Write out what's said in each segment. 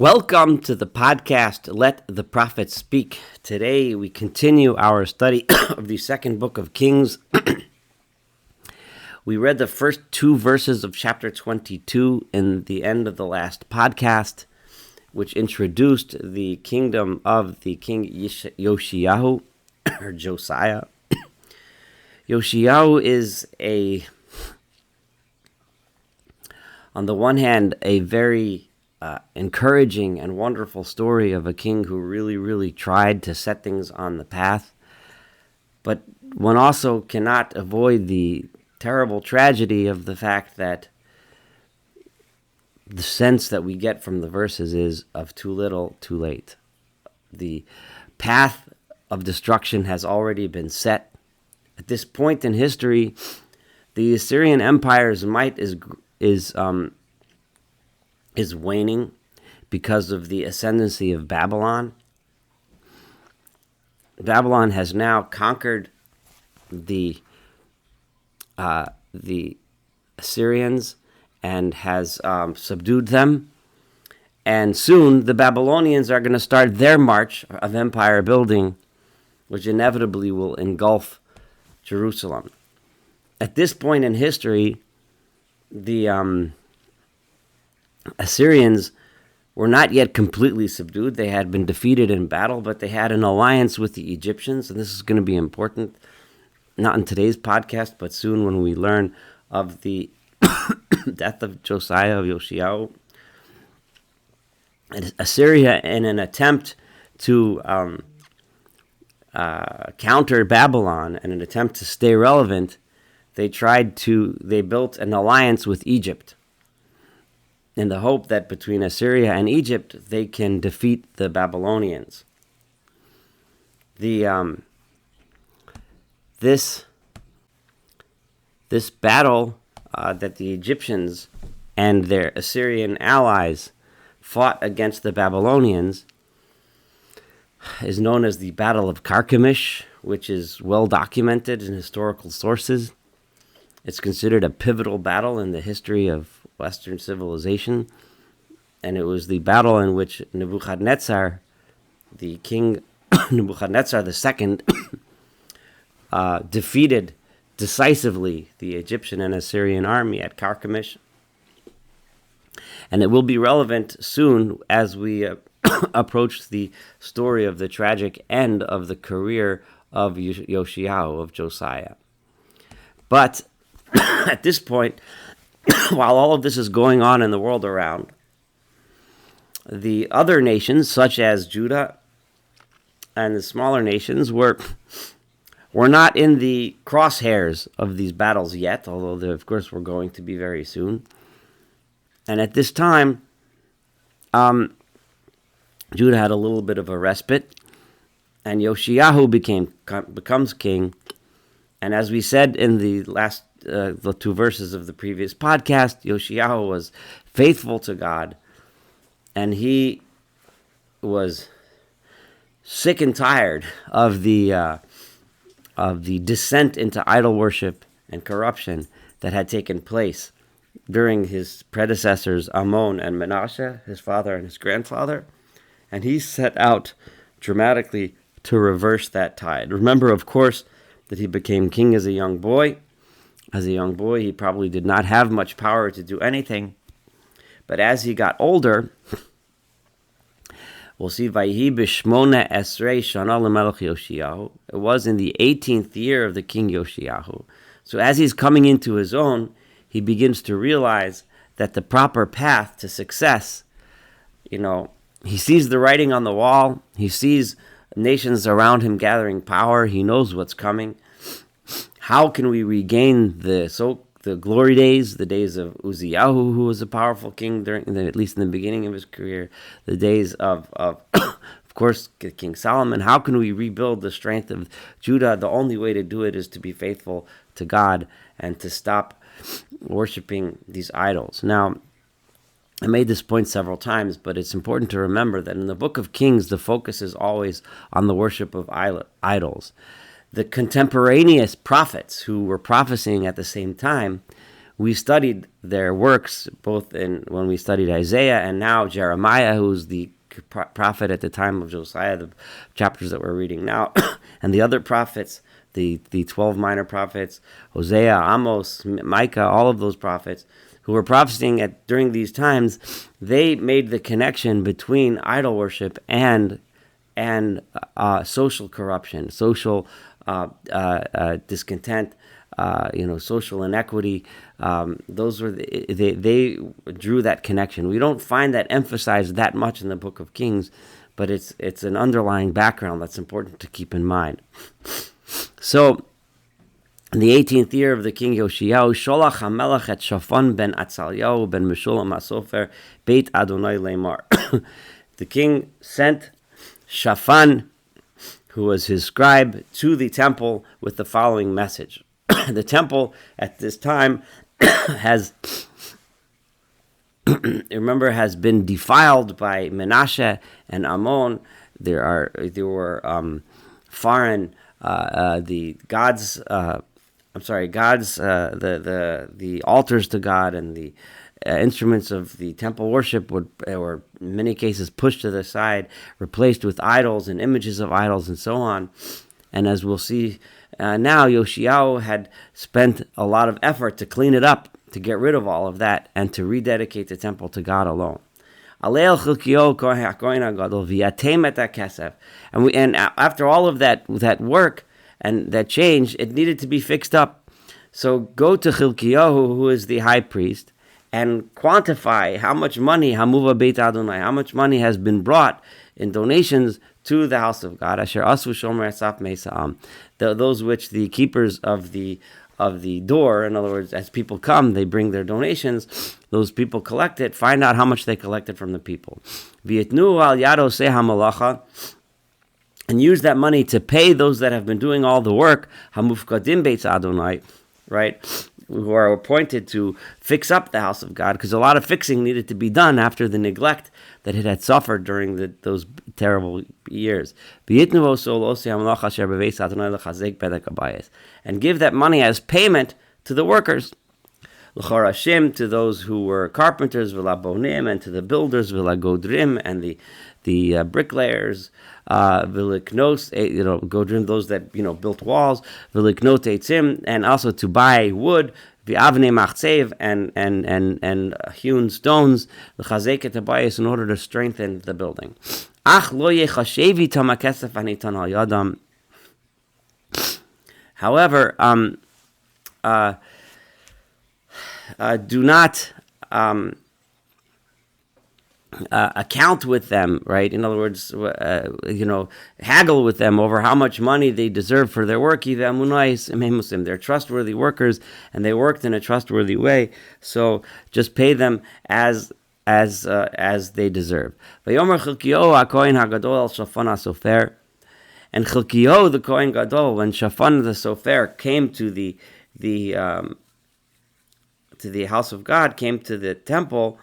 Welcome to the podcast, Let the Prophets Speak. Today we continue our study of the second book of Kings. We read the first two verses of chapter 22 in the end of the last podcast, which introduced the kingdom of the king Yoshiyahu, or Josiah. Yoshiyahu is on the one hand, a very encouraging and wonderful story of a king who really tried to set things on the path. But one also cannot avoid the terrible tragedy of the fact that the sense that we get from the verses is of too little, too late. The path of destruction has already been set. At this point in history, the Assyrian Empire's might is waning because of the ascendancy of Babylon. Babylon has now conquered the Assyrians and has subdued them. And soon the Babylonians are going to start their march of empire building, which inevitably will engulf Jerusalem. At this point in history, the Assyrians were not yet completely subdued. They had been defeated in battle, but they had an alliance with the Egyptians, and this is going to be important, not in today's podcast, but soon when we learn of the death of Josiah, of Yoshiyahu. Assyria, in an attempt to counter Babylon and an attempt to stay relevant, they built an alliance with Egypt in the hope that between Assyria and Egypt, they can defeat the Babylonians. This battle that the Egyptians and their Assyrian allies fought against the Babylonians is known as the Battle of Carchemish, which is well documented in historical sources. It's considered a pivotal battle in the history of Western civilization, and it was the battle in which Nebuchadnezzar, the king Nebuchadnezzar II, defeated decisively the Egyptian and Assyrian army at Carchemish. And it will be relevant soon as we approach the story of the tragic end of the career of Yoshiyahu, of Josiah. But at this point, while all of this is going on in the world around, the other nations, such as Judah and the smaller nations, were not in the crosshairs of these battles yet, although they, of course, were going to be very soon. And at this time, Judah had a little bit of a respite, and Yoshiyahu becomes king. And as we said in the last the two verses of the previous podcast, Yoshiyahu was faithful to God, and he was sick and tired of the descent into idol worship and corruption that had taken place during his predecessors Ammon and Manasseh, his father and his grandfather, and he set out dramatically to reverse that tide. Remember, of course, that he became king as a young boy. As a young boy, he probably did not have much power to do anything. But as he got older, we'll see, Vayhi b'shmona esrei shana lemelech Yoshiyahu. It was in the 18th year of the king Yoshiyahu. So as he's coming into his own, he begins to realize that the proper path to success, he sees the writing on the wall. He sees nations around him gathering power. He knows what's coming. How can we regain the glory days, the days of Uzziyahu, who was a powerful king at least in the beginning of his career, the days of course, King Solomon? How can we rebuild the strength of Judah? The only way to do it is to be faithful to God and to stop worshiping these idols. Now, I made this point several times, but it's important to remember that in the book of Kings, the focus is always on the worship of idols. The contemporaneous prophets who were prophesying at the same time we studied their works, both when we studied Isaiah and now Jeremiah, who's the prophet at the time of Josiah, the chapters that we're reading now, and the other prophets, the 12 minor prophets, Hosea, Amos, Micah, all of those prophets who were prophesying during these times, they made the connection between idol worship and social corruption, social discontent, social inequity. Those were they drew that connection. We don't find that emphasized that much in the Book of Kings, but it's an underlying background that's important to keep in mind. So, in the 18th year of the king Yoshiyahu, Sholach HaMelech et Shaphan ben Atzalyahu ben Meshulam HaSofer Beit Adonai Leimar. The king sent Shaphan, who was his scribe, to the temple with the following message. The temple at this time has been defiled by Menashe and Ammon. There were foreign the altars to God and the instruments of the temple worship were in many cases pushed to the side, replaced with idols and images of idols and so on. And as we'll see now, Yoshiyahu had spent a lot of effort to clean it up, to get rid of all of that, and to rededicate the temple to God alone. And after all of that work and that change, it needed to be fixed up. So go to Chilkiyahu, who is the high priest, and quantify how much money, Hamuva Beit Adonai, how much money has been brought in donations to the house of God. Asher Asu Shomer Asaf Meisa'am, those which the keepers of the door, in other words, as people come, they bring their donations. Those people collect it. Find out how much they collected from the people. V'yitnu al yado seha malacha, and use that money to pay those that have been doing all the work. Hamufkadim Beit Adonai, right? Who are appointed to fix up the house of God, because a lot of fixing needed to be done after the neglect that it had suffered during those terrible years. And give that money as payment to the workers, to those who were carpenters, and to the builders, and the bricklayers, godrim, those that built walls, and also to buy wood, and hewn stones, in order to strengthen the building. However, do not account with them, right? In other words, haggle with them over how much money they deserve for their work. They're trustworthy workers, and they worked in a trustworthy way. So just pay them as they deserve. And Chilkiyahu the Kohen Gadol, when Shaphan the Sofer came to the house of God, came to the temple,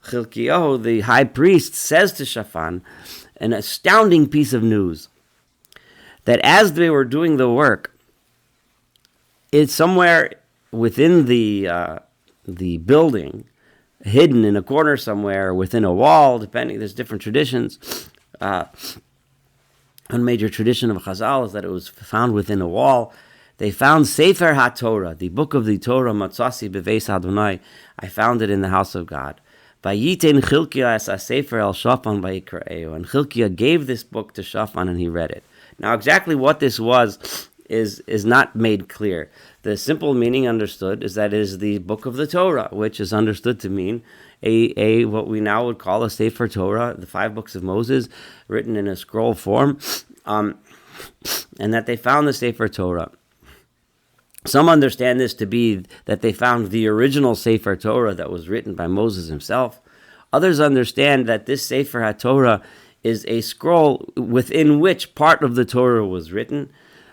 Chilkiyahu, the high priest, says to Shaphan an astounding piece of news, that as they were doing the work, it's somewhere within the building, hidden in a corner somewhere, within a wall, there's different traditions. One major tradition of Chazal is that it was found within a wall. They found Sefer HaTorah, the book of the Torah, Matzasi Beveis Adonai. I found it in the house of God. Vayiten Chilkiah es Sefer el Shaphan vayikre'eu, and Chilkiah gave this book to Shaphan, and he read it. Now, exactly what this was is not made clear. The simple meaning understood is that it is the book of the Torah, which is understood to mean a what we now would call a Sefer Torah, the 5 books of Moses, written in a scroll form, and that they found the Sefer Torah. Some understand this to be that they found the original Sefer Torah that was written by Moses himself. Others understand that this Sefer HaTorah is a scroll within which part of the Torah was written.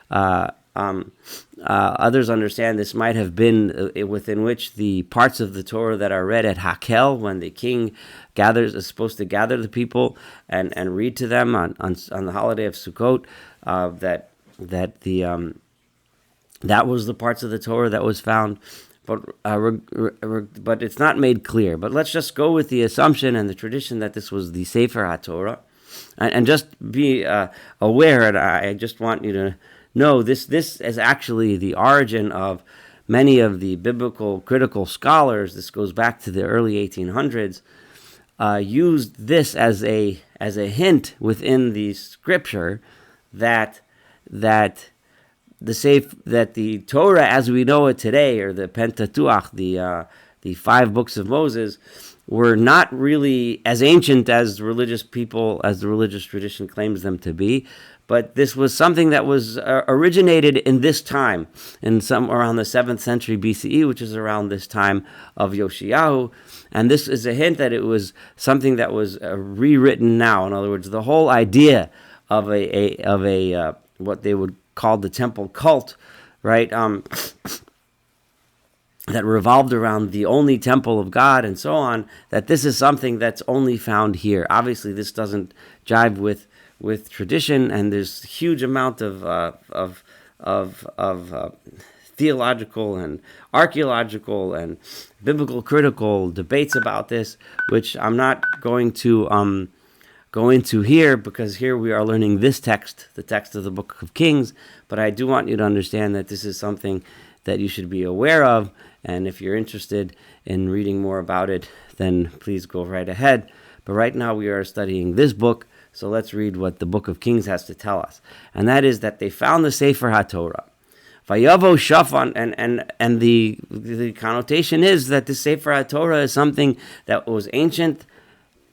Others understand this might have been within which the parts of the Torah that are read at Hakel, when the king is supposed to gather the people and read to them on the holiday of Sukkot, that was the parts of the Torah that was found. but it's not made clear. But let's just go with the assumption and the tradition that this was the Sefer HaTorah, and just be aware. And I just want you to know this is actually the origin of many of the biblical critical scholars. This goes back to the early 1800s. Used this as a hint within the scripture that the Torah as we know it today, or the Pentateuch, the 5 books of Moses, were not really as ancient as the religious tradition claims them to be, but this was something that was originated in this time, in some around the 7th century BCE, which is around this time of Yoshiyahu, and this is a hint that it was something that was rewritten now. In other words, the whole idea of a what they would call the temple cult, right? That revolved around the only temple of God and so on. That this is something that's only found here. Obviously, this doesn't jive with tradition, and there's a huge amount of theological and archaeological and biblical critical debates about this, which I'm not going to go into here, because here we are learning this text, the text of the Book of Kings. But I do want you to understand that this is something that you should be aware of, and if you're interested in reading more about it, then please go right ahead. But right now we are studying this book, so let's read what the Book of Kings has to tell us. And that is that they found the Sefer HaTorah. Vayavo Shafan, and the connotation is that the Sefer HaTorah is something that was ancient,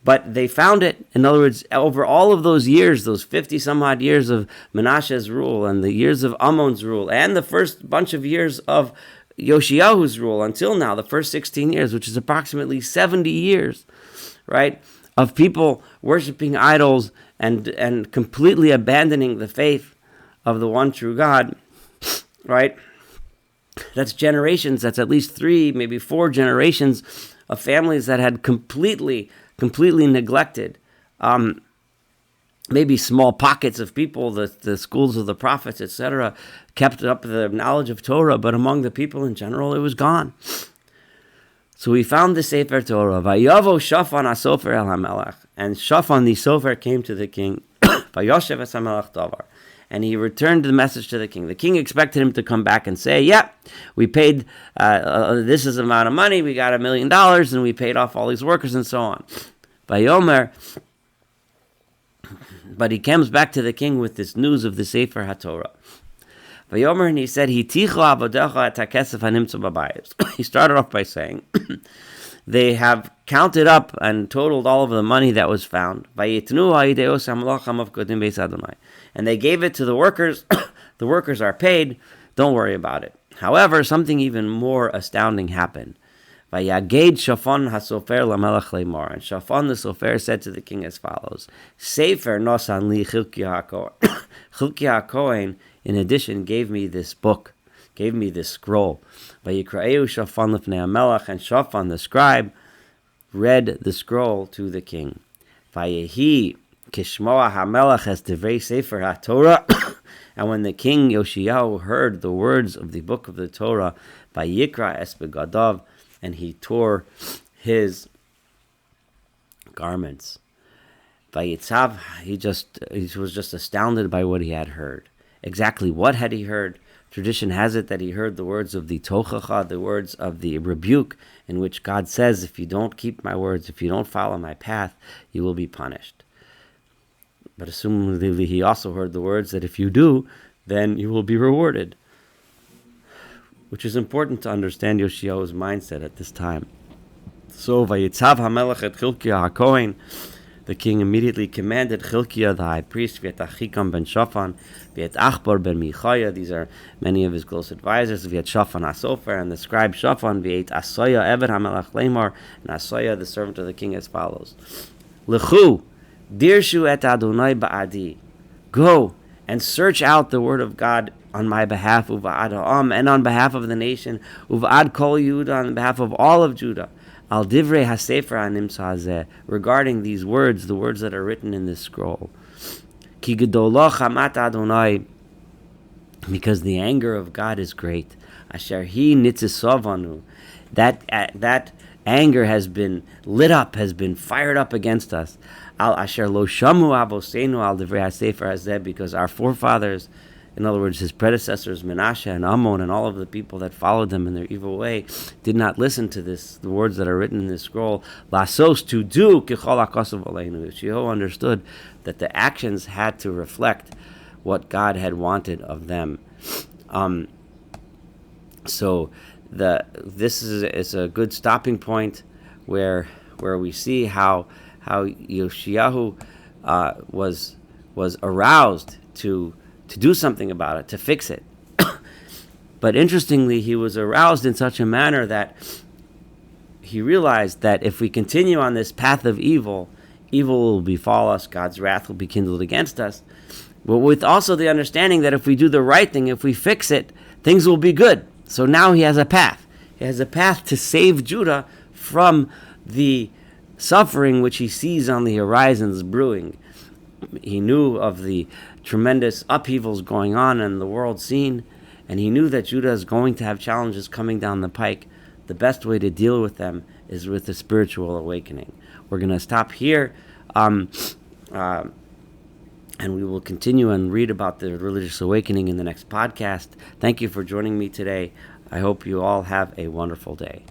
but they found it. In other words, over all of those years, those 50 some odd years of Menashe's rule, and the years of Ammon's rule, and the first bunch of years of Yoshiyahu's rule until now, the first 16 years, which is approximately 70 years, right, of people worshiping idols and completely abandoning the faith of the one true God, right? That's generations. That's at least 3, maybe 4 generations of families that had completely neglected. Maybe small pockets of people, the schools of the prophets, etc., kept up the knowledge of Torah, but among the people in general, it was gone. So we found the Sefer Torah. Vayavo Shafan HaSofer El HaMelech, and Shafan the Sofer came to the king. Vayoshev Es HaMelech Davar, and he returned the message to the king. The king expected him to come back and say, yeah, we paid, this is the amount of money, we got $1 million, and we paid off all these workers and so on. Vayomer, but he comes back to the king with this news of the Sefer HaTorah. Vayomer, and he said, he started off by saying, they have counted up and totaled all of the money that was found. And they gave it to the workers. The workers are paid. Don't worry about it. However, something even more astounding happened. Shafan HaSofer lamelech leimor. And Shafan the Sofer said to the king as follows: Sefer nosan li Chilkiah HaKohen. Chilkiah HaKohen, in addition, gave me this book, gave me this scroll. Vayikra'eu Shafan lefnei HaMelech, and Shafan the scribe read the scroll to the king. Vayehi kishmoa HaMelech es divrei Sefer HaTorah. And when the king Yoshiyahu heard the words of the book of the Torah, Vayikra es begadav, and he tore his garments. Vayitzav, he was just astounded by what he had heard. Exactly what had he heard? Tradition has it that he heard the words of the Tochacha, the words of the rebuke, in which God says, if you don't keep my words, if you don't follow my path, you will be punished. But assumingly he also heard the words that if you do, then you will be rewarded. Which is important to understand Yoshiyahu's mindset at this time. So, Vayitzav HaMelech et Chilkiah HaKohen, the king immediately commanded Chilkiah the high priest, V'et Achikam ben Shafan, V'et Achbor ben Michaya, these are many of his close advisors, V'et Shafan HaSofer, and the scribe Shafan, V'et Asoya Eved HaMelech Leimor, and Asoya the servant of the king as follows: Lechu, Dirshu et Adonai ba'adi, go and search out the word of God on my behalf, Uva'ad ha'am, and on behalf of the nation, Uva'ad kol Yehuda, on behalf of all of Judah, Al divrei hasefer hanimtza hazeh, regarding these words, the words that are written in this scroll. Ki gedolah chamat Adonai, because the anger of God is great. Asher hi nitzisovanu. That anger has been lit up, has been fired up against us. Al asher lo shamu avosenu al divrei Sefer hazeh, because our forefathers, in other words, his predecessors, Menashe and Ammon, and all of the people that followed them in their evil way, did not listen to the words that are written in this scroll. Lasos, to do, kichol hakosav aleinu. Yeshua understood that the actions had to reflect what God had wanted of them. So this is a good stopping point where we see how Yoshiyahu was aroused to do something about it, to fix it. But interestingly, he was aroused in such a manner that he realized that if we continue on this path of evil, evil will befall us, God's wrath will be kindled against us. But with also the understanding that if we do the right thing, if we fix it, things will be good. So now he has a path. He has a path to save Judah from the suffering which he sees on the horizons brewing. He knew of the tremendous upheavals going on in the world scene, and he knew that Judah is going to have challenges coming down the pike. The best way to deal with them is with a spiritual awakening. We're going to stop here, and we will continue and read about the religious awakening in the next podcast. Thank you for joining me today. I hope you all have a wonderful day.